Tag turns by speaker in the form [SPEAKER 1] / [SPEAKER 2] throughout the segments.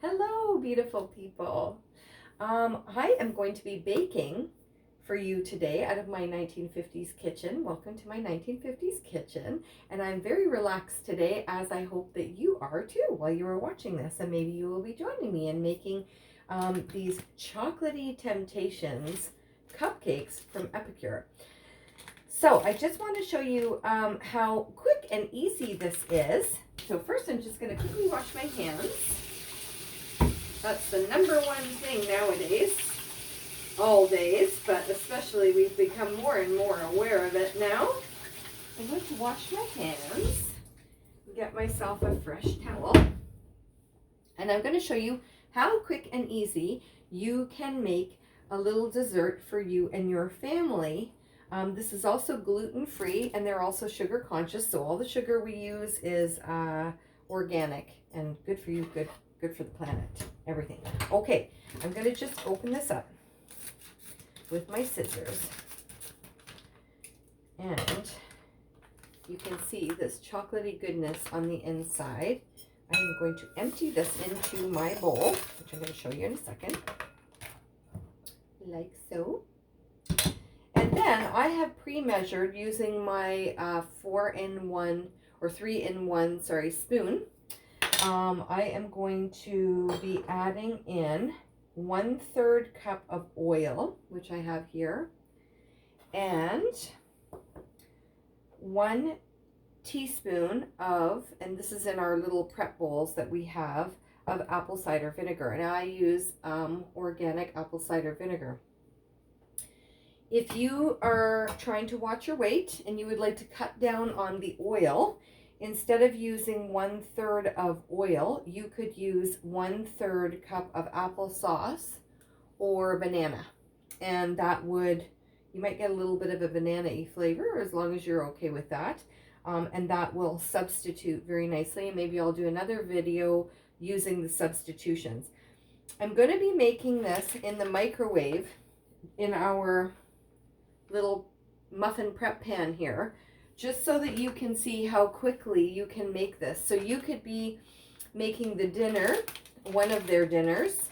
[SPEAKER 1] Hello, beautiful people. I am going to be baking for you today out of my 1950s kitchen. Welcome to my 1950s kitchen. And I'm very relaxed today, as I hope that you are too while you are watching this. And maybe you will be joining me in making these Chocolaty Temptations cupcakes from Epicure. So I just want to show you how quick and easy this is. So first I'm just going to quickly wash my hands. That's the number one thing nowadays, all days, but especially we've become more and more aware of it now. I'm going to wash my hands, get myself a fresh towel, and I'm going to show you how quick and easy you can make a little dessert for you and your family. This is also gluten-free, and they're also sugar conscious, so all the sugar we use is organic and good for you, good for the planet, everything. Okay, I'm going to just open this up with my scissors. And you can see this chocolatey goodness on the inside. I'm going to empty this into my bowl, which I'm going to show you in a second. Like so. And then I have pre-measured using my 4-in-1 or 3-in-1, spoon. I am going to be adding in 1/3 cup of oil, which I have here, and 1 teaspoon of, and this is in our little prep bowls that we have, of apple cider vinegar. And I use organic apple cider vinegar. If you are trying to watch your weight and you would like to cut down on the oil, instead of using 1/3 of oil, you could use 1/3 cup of applesauce or banana. And that would, you might get a little bit of a banana-y flavor as long as you're okay with that. And that will substitute very nicely. And maybe I'll do another video using the substitutions. I'm going to be making this in the microwave in our little muffin prep pan here, just so that you can see how quickly you can make this. So you could be making the dinner, one of their dinners,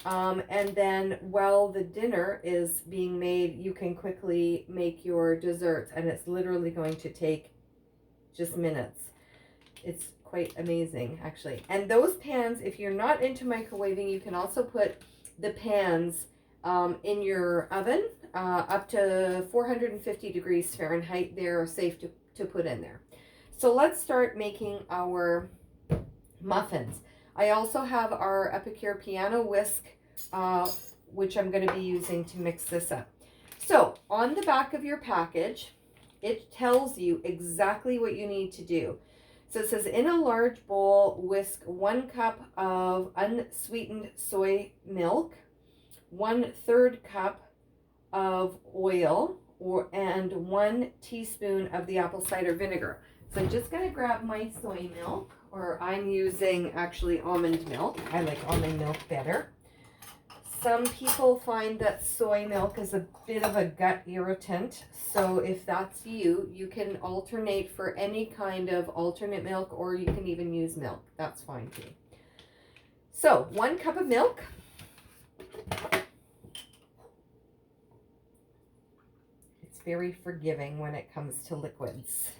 [SPEAKER 1] and then while the dinner is being made, you can quickly make your desserts, and it's literally going to take just minutes. It's quite amazing, actually. And those pans, if you're not into microwaving, you can also put the pans in your oven up to 450 degrees Fahrenheit. They're safe to put in there. So let's start making our muffins. I also have our Epicure piano whisk, which I'm going to be using to mix this up. So on the back of your package, it tells you exactly what you need to do. So it says, in a large bowl, whisk 1 cup of unsweetened soy milk, 1/3 cup of oil, and 1 teaspoon of the apple cider vinegar. So I'm just going to grab my soy milk, or I'm using actually almond milk. I like almond milk better. Some people find that soy milk is a bit of a gut irritant. So if that's you, you can alternate for any kind of alternate milk, or you can even use milk. That's fine too. So 1 cup of milk. Very forgiving when it comes to liquids.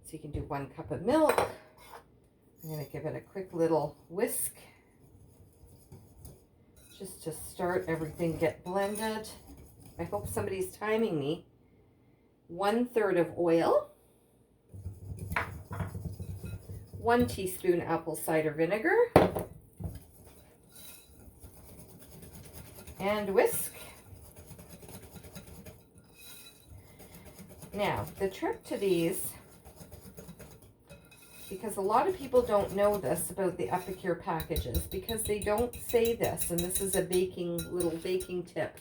[SPEAKER 1] So you can do 1 cup of milk. I'm going to give it a quick little whisk just to start everything get blended. I hope somebody's timing me. 1/3 of oil, 1 teaspoon apple cider vinegar, and whisk. Now, the trick to these, because a lot of people don't know this about the Epicure packages, because they don't say this, and this is a little baking tip.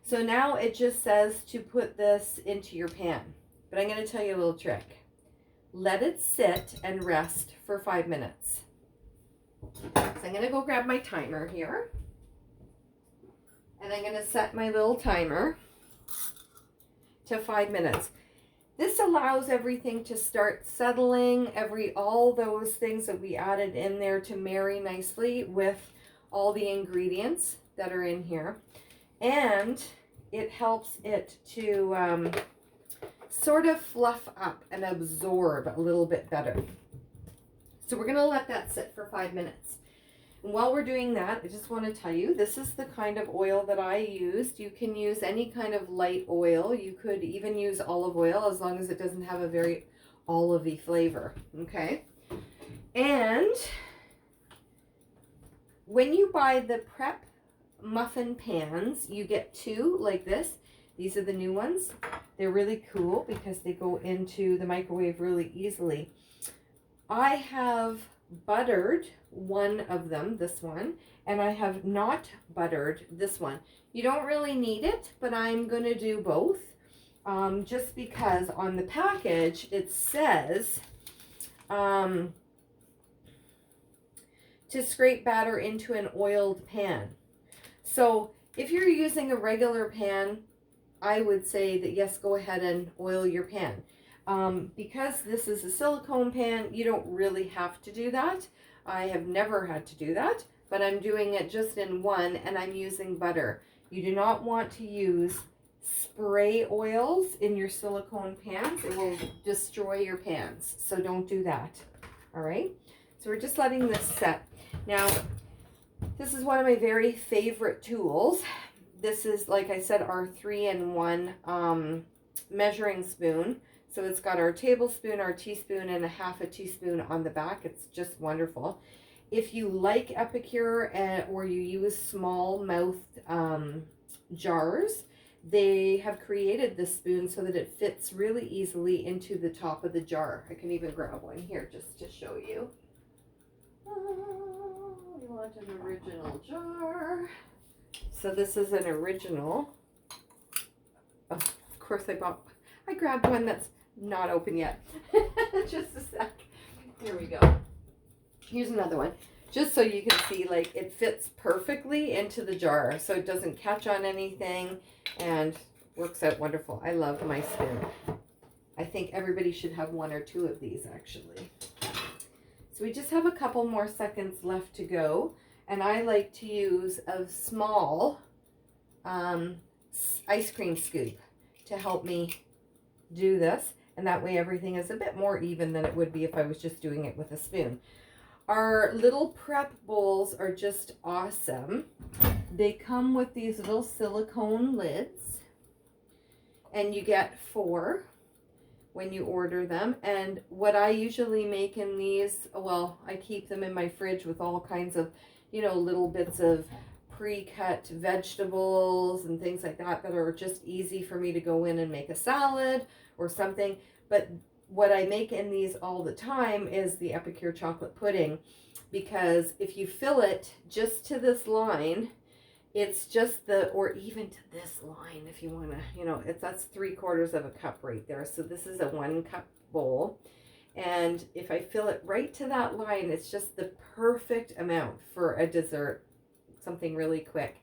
[SPEAKER 1] So now it just says to put this into your pan. But I'm going to tell you a little trick. Let it sit and rest for 5 minutes. So I'm going to go grab my timer here. And I'm going to set my little timer to 5 minutes. This allows everything to start settling, all those things that we added in there to marry nicely with all the ingredients that are in here. And it helps it to sort of fluff up and absorb a little bit better. So we're going to let that sit for 5 minutes. And while we're doing that, I just want to tell you, this is the kind of oil that I used. You can use any kind of light oil. You could even use olive oil as long as it doesn't have a very olivey flavor, okay? And when you buy the prep muffin pans, you get 2 like this. These are the new ones. They're really cool because they go into the microwave really easily. I have buttered one of them, this one, and I have not buttered this one. You don't really need it, but I'm going to do both just because on the package it says to scrape batter into an oiled pan. So if you're using a regular pan, I would say that yes, go ahead and oil your pan. Because this is a silicone pan, you don't really have to do that. I have never had to do that, but I'm doing it just in one, and I'm using butter. You do not want to use spray oils in your silicone pans. It will destroy your pans, so don't do that. All right, so we're just letting this set. Now, this is one of my very favorite tools. This is, like I said, our 3-in-1 measuring spoon. So it's got our tablespoon, our teaspoon, and a half a teaspoon on the back. It's just wonderful. If you like Epicure or you use small mouthed jars, they have created this spoon so that it fits really easily into the top of the jar. I can even grab one here just to show you. We want an original jar. So this is an original. Oh, of course I grabbed one that's not open yet. Just a sec. Here we go. Here's another one. Just so you can see, like, it fits perfectly into the jar. So it doesn't catch on anything and works out wonderful. I love my spoon. I think everybody should have 1 or 2 of these, actually. So we just have a couple more seconds left to go. And I like to use a small ice cream scoop to help me do this. And that way everything is a bit more even than it would be if I was just doing it with a spoon. Our little prep bowls are just awesome. They come with these little silicone lids. And you get 4 when you order them. And what I usually make in these, well, I keep them in my fridge with all kinds of, you know, little bits of pre-cut vegetables and things like that that are just easy for me to go in and make a salad or something. But what I make in these all the time is the Epicure chocolate pudding, because if you fill it just to this line, it's just or even to this line if you want to, you know, that's 3/4 of a cup right there. So this is a 1 cup bowl. And if I fill it right to that line, it's just the perfect amount for a dessert, something really quick.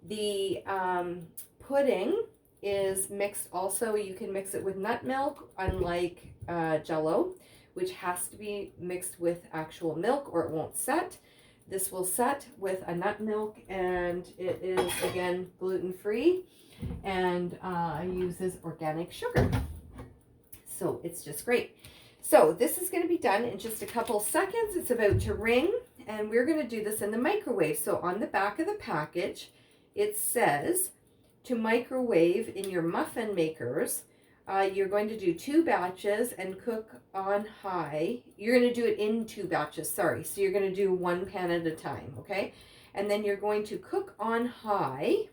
[SPEAKER 1] The pudding is mixed also. You can mix it with nut milk, unlike Jell-O, which has to be mixed with actual milk or it won't set. This will set with a nut milk, and it is, again, gluten-free and uses organic sugar. So it's just great. So this is going to be done in just a couple seconds. It's about to ring, and we're going to do this in the microwave. So on the back of the package, it says to microwave in your muffin makers. You're going to do 2 batches and cook on high. You're going to do it in 2 batches, sorry. So you're going to do 1 pan at a time, okay? And then you're going to cook on high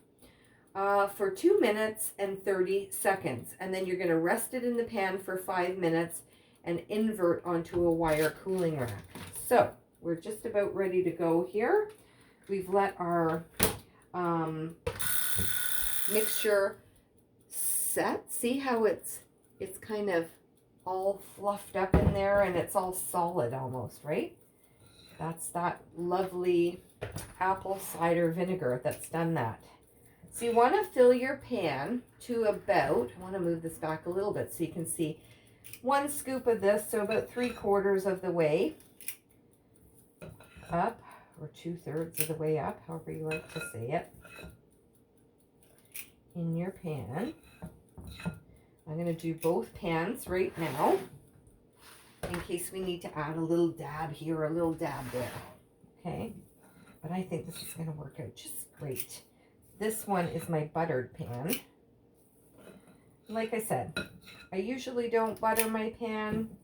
[SPEAKER 1] for 2 minutes and 30 seconds. And then you're going to rest it in the pan for 5 minutes and invert onto a wire cooling rack. So we're just about ready to go here. We've let our mixture set. See how it's kind of all fluffed up in there and it's all solid almost, right? That's that lovely apple cider vinegar that's done that. So you want to fill your pan to about, I want to move this back a little bit so you can see, 1 scoop of this, so about 3/4 of the way up, or 2/3 of the way up, however you like to say it, in your pan. I'm going to do both pans right now in case we need to add a little dab here, a little dab there. Okay, but I think this is going to work out just great. This one is my buttered pan. Like I said, I usually don't butter my pan.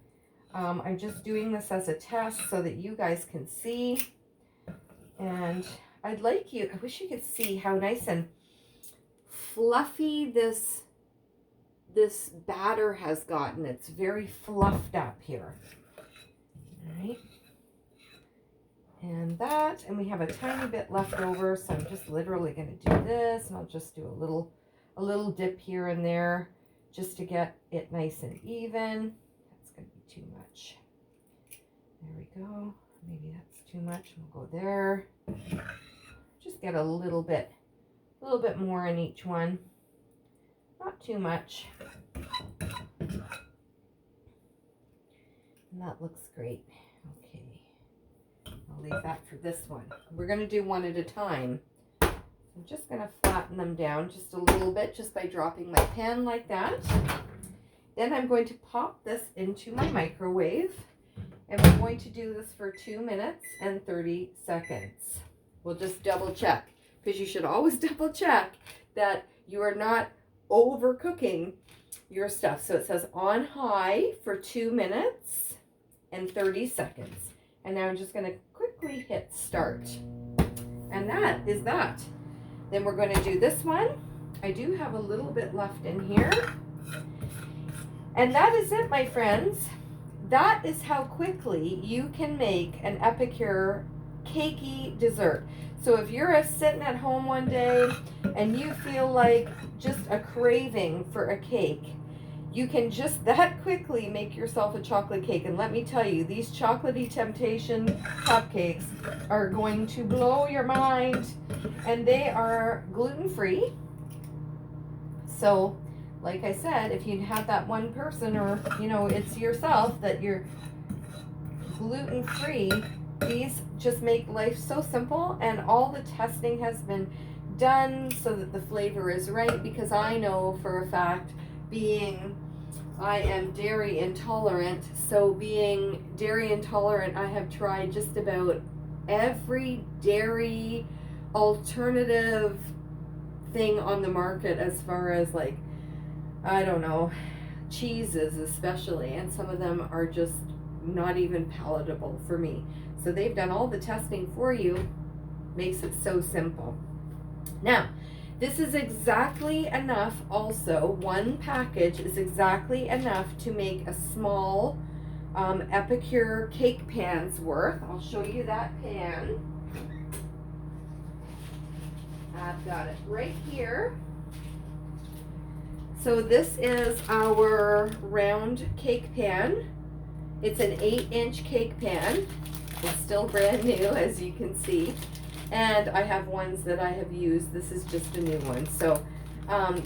[SPEAKER 1] I'm just doing this as a test so that you guys can see. And I wish you could see how nice and fluffy this batter has gotten. It's very fluffed up here. All right. And we have a tiny bit left over, so I'm just literally going to do this, and I'll just do a little dip here and there just to get it nice and even. That's going to be too much. There we go. Maybe that's too much. We'll go there. Just get a little bit more in each one. Not too much. And that looks great. Okay. I'll leave that for this one. We're going to do one at a time. I'm just going to flatten them down just a little bit just by dropping my pan like that. Then I'm going to pop this into my microwave, and we're going to do this for 2 minutes and 30 seconds. We'll just double check, because you should always double check that you are not overcooking your stuff. So it says on high for 2 minutes and 30 seconds. And now I'm just going to quickly hit start. And that is that. Then we're going to do this one. I do have a little bit left in here. And that is it, my friends. That is how quickly you can make an Epicure cakey dessert. So if you're sitting at home one day and you feel like just a craving for a cake, you can just that quickly make yourself a chocolate cake. And let me tell you, these Chocolaty Temptation Cupcakes are going to blow your mind. And they are gluten-free. So, like I said, if you have that one person, or, you know, it's yourself that you're gluten-free, these just make life so simple. And all the testing has been done so that the flavor is right, because I know for a fact, I am dairy intolerant. So being dairy intolerant, I have tried just about every dairy alternative thing on the market, as far as, like, I don't know, cheeses especially, and some of them are just not even palatable for me. So they've done all the testing for you, makes it so simple. Now, this is exactly enough also. One package is exactly enough to make a small Epicure cake pan's worth. I'll show you that pan. I've got it right here. So this is our round cake pan. It's an 8-inch cake pan. It's still brand new, as you can see. And I have ones that I have used. This is just a new one. So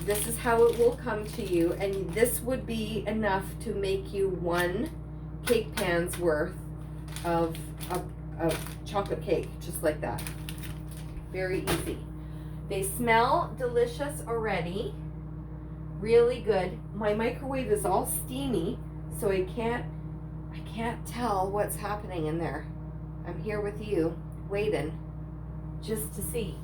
[SPEAKER 1] this is how it will come to you. And this would be enough to make you one cake pan's worth of chocolate cake, just like that. Very easy. They smell delicious already. Really good. My microwave is all steamy, so I can't tell what's happening in there. I'm here with you, waiting just to see.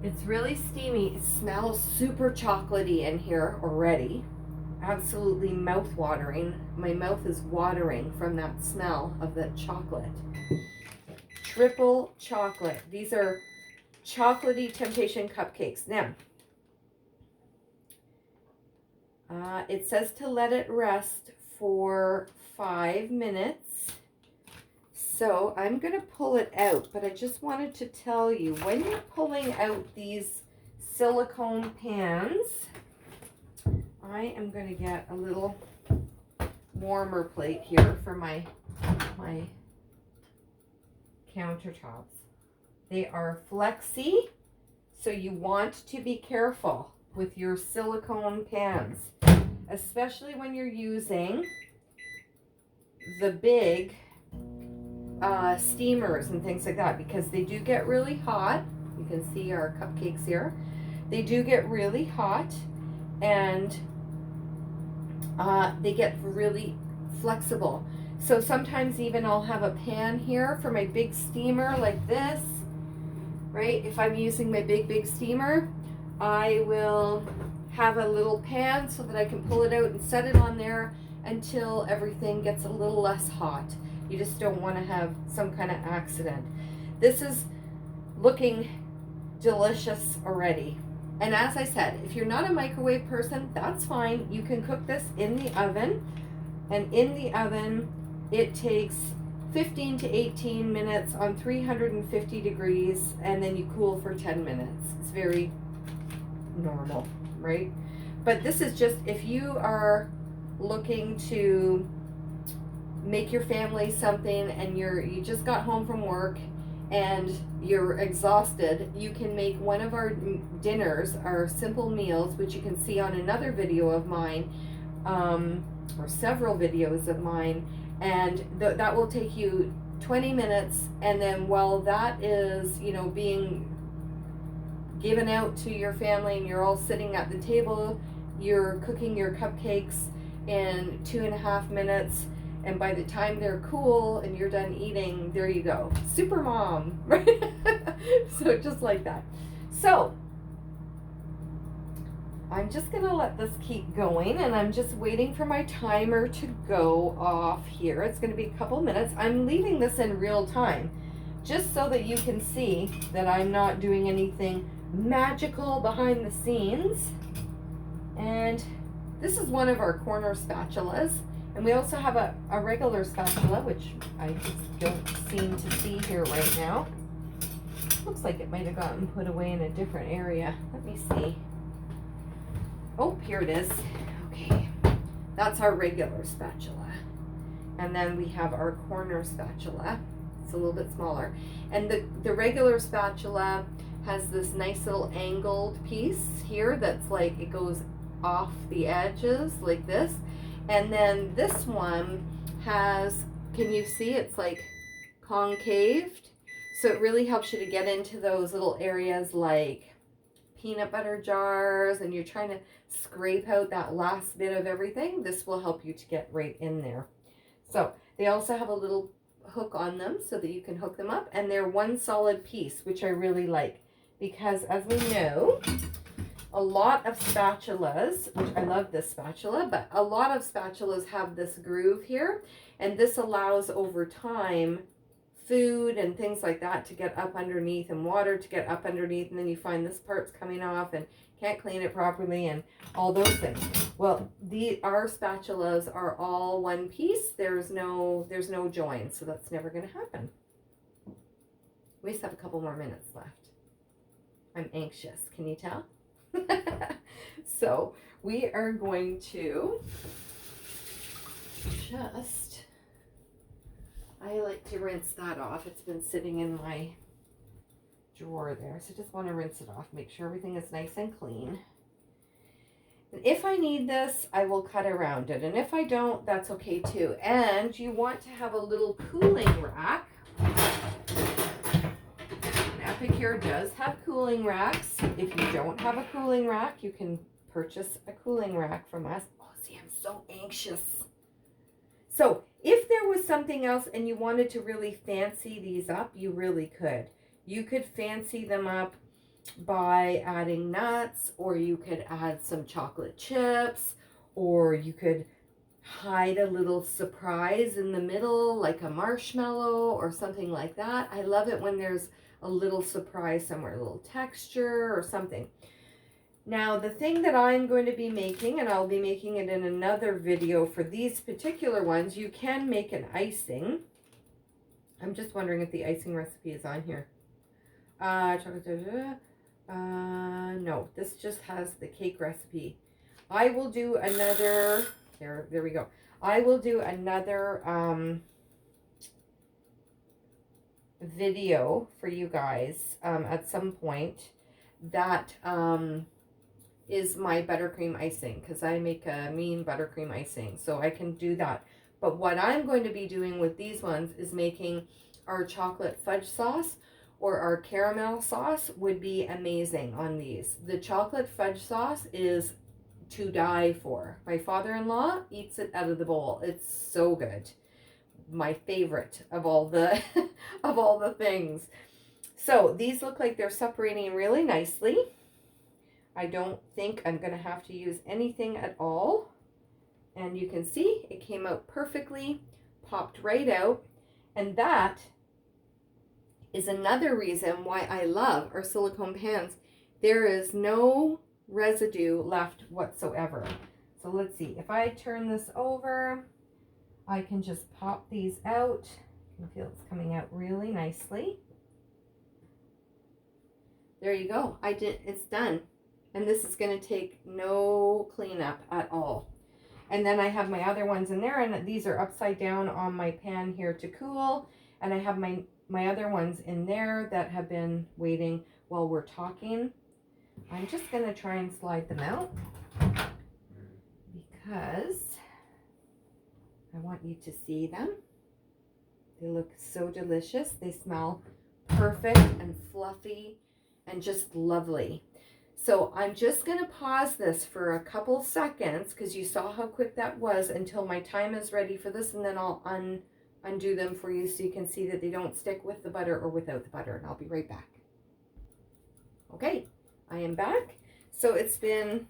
[SPEAKER 1] It's really steamy. It smells super chocolatey in here already. Absolutely mouth-watering. My mouth is watering from that smell of that chocolate. Triple chocolate. These are Chocolaty Temptation Cupcakes. Now, it says to let it rest for 5 minutes. So I'm going to pull it out, but I just wanted to tell you, when you're pulling out these silicone pans, I am going to get a little warmer plate here for my countertops. They are flexi, So you want to be careful with your silicone pans, especially when you're using the big steamers and things like that, because they do get really hot. You can see our cupcakes here. They do get really hot, and they get really flexible. So sometimes even I'll have a pan here for my big steamer like this, right? If I'm using my big steamer, I will have a little pan so that I can pull it out and set it on there until everything gets a little less hot. You just don't want to have some kind of accident. This is looking delicious already. And as I said, if you're not a microwave person, that's fine. You can cook this in the oven. And in the oven, it takes 15 to 18 minutes on 350 degrees, and then you cool for 10 minutes. It's very normal, right? But this is just if you are looking to make your family something and you just got home from work and you're exhausted, you can make one of our dinners, our simple meals, which you can see on another video of mine, or several videos of mine, and that will take you 20 minutes. And then while that is, you know, being given out to your family and you're all sitting at the table, you're cooking your cupcakes in 2.5 minutes. And by the time they're cool and you're done eating, there you go. Super mom, right? So just like that. So I'm just gonna let this keep going, and I'm just waiting for my timer to go off here. It's gonna be a couple minutes. I'm leaving this in real time, just so that you can see that I'm not doing anything magical behind the scenes. And this is one of our corner spatulas. And we also have a regular spatula, which I just don't seem to see here right now. Looks like it might have gotten put away in a different area. Let me see. Oh, here it is. Okay, that's our regular spatula. And then we have our corner spatula. It's a little bit smaller. And the regular spatula has this nice little angled piece here that's like, it goes off the edges like this. And then this one has, can you see, it's like concaved. So it really helps you to get into those little areas like peanut butter jars, and you're trying to scrape out that last bit of everything. This will help you to get right in there. So they also have a little hook on them so that you can hook them up. And they're one solid piece, which I really like, because as we know, a lot of spatulas, which I love this spatula, but a lot of spatulas have this groove here, and this allows over time food and things like that to get up underneath, and water to get up underneath, and then you find this part's coming off and can't clean it properly and all those things. Well, our spatulas are all one piece. There's no joins, so that's never going to happen. We just have a couple more minutes left. I'm anxious. Can you tell? So we are going to just, I like to rinse that off. It's been sitting in my drawer there, so just want to rinse it off, make sure everything is nice and clean. And if I need this, I will cut around it, and if I don't, that's okay too. And you want to have a little cooling rack. Epicure does have cooling racks. If you don't have a cooling rack, you can purchase a cooling rack from us. Oh, see, I'm so anxious. So if there was something else and you wanted to really fancy these up, you really could. You could fancy them up by adding nuts, or you could add some chocolate chips, or you could hide a little surprise in the middle, like a marshmallow or something like that. I love it when there's a little surprise somewhere, a little texture or something. Now, the thing that I'm going to be making, and I'll be making it in another video for these particular ones, you can make an icing. I'm just wondering if the icing recipe is on here. No, this just has the cake recipe. I will do another, there we go. I will do another video for you guys at some point that is my buttercream icing, because I make a mean buttercream icing, so I can do that. But what I'm going to be doing with these ones is making our chocolate fudge sauce or our caramel sauce would be amazing on these. The chocolate fudge sauce is to die for. My father-in-law eats it out of the bowl. It's so good. My favorite of all the of all the things. So these look like they're separating really nicely. I don't think I'm going to have to use anything at all. And you can see it came out perfectly, popped right out. And that is another reason why I love our silicone pans. There is no residue left whatsoever. So let's see, if I turn this over, I can just pop these out. You can feel it's coming out really nicely. There you go. It's done. And this is going to take no cleanup at all. And then I have my other ones in there, and these are upside down on my pan here to cool. And I have my other ones in there that have been waiting while we're talking. I'm just going to try and slide them out because I want you to see them. They look so delicious. They smell perfect and fluffy and just lovely. So I'm just going to pause this for a couple seconds because you saw how quick that was until my time is ready for this, and then I'll undo them for you so you can see that they don't stick with the butter or without the butter, and I'll be right back. Okay, I am back. So it's been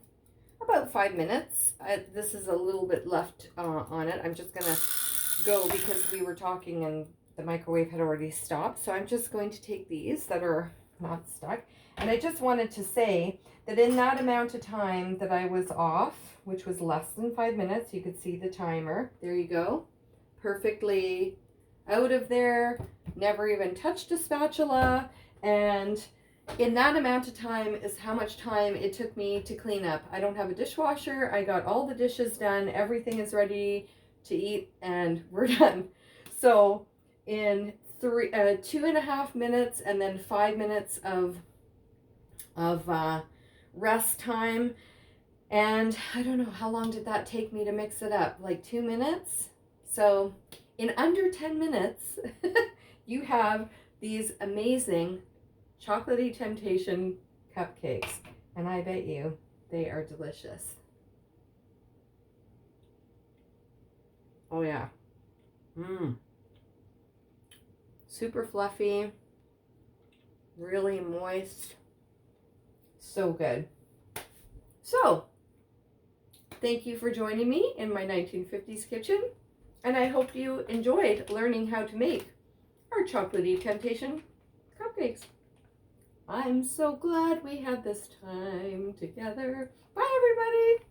[SPEAKER 1] about 5 minutes. This is a little bit left on it. I'm just going to go because we were talking and the microwave had already stopped. So I'm just going to take these that are not stuck. And I just wanted to say that in that amount of time that I was off, which was less than 5 minutes, you could see the timer. There you go. Perfectly out of there. Never even touched a spatula. And in that amount of time is how much time it took me to clean up. I don't have a dishwasher. I got all the dishes done. Everything is ready to eat and we're done. So in 2.5 minutes and then 5 minutes of rest time, and I don't know, how long did that take me to mix it up? Like 2 minutes? So in under 10 minutes you have these amazing Chocolaty Temptation Cupcakes, and I bet you they are delicious. Oh yeah. Super fluffy, really moist. So good. So, thank you for joining me in my 1950s kitchen, and I hope you enjoyed learning how to make our Chocolaty Temptation Cupcakes. I'm so glad we had this time together. Bye, everybody.